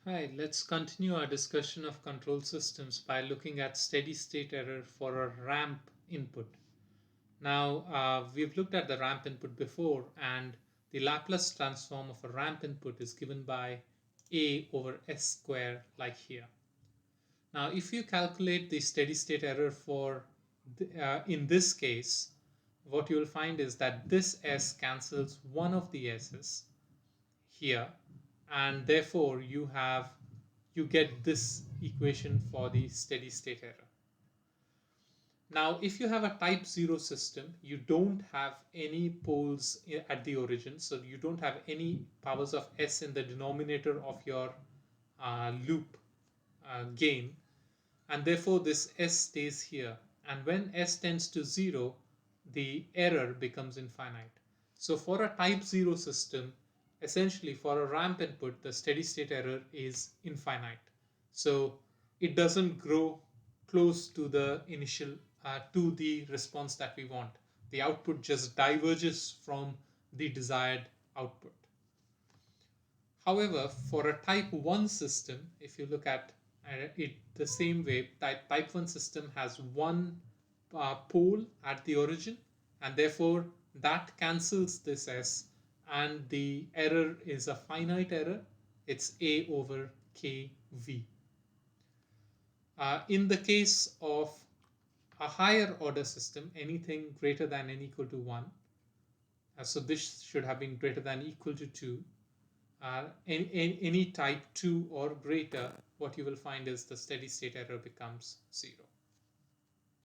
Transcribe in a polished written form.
Hi, let's continue our discussion of control systems by looking at steady state error for a ramp input. Now, we've looked at the ramp input before, and the Laplace transform of a ramp input is given by A over S square, like here. Now, if you calculate the steady state error in this case, what you will find is that this S cancels one of the S's here, and therefore you get this equation for the steady state error. Now if you have a type 0 system, you don't have any poles at the origin, so you don't have any powers of s in the denominator of your loop gain, and therefore this s stays here, and when s tends to 0, the error becomes infinite. So for a type 0 system, essentially for a ramp input, the steady state error is infinite. So it doesn't grow close to the initial to the response that we want. The output just diverges from the desired output. However, for a type 1 system, if you look at it the same way, type 1 system has one pole at the origin, and therefore that cancels this S, and the error is a finite error. It's A over KV. In the case of a higher order system, anything greater than n equal to 1, so this should have been greater than equal to 2, any type 2 or greater, what you will find is the steady state error becomes 0.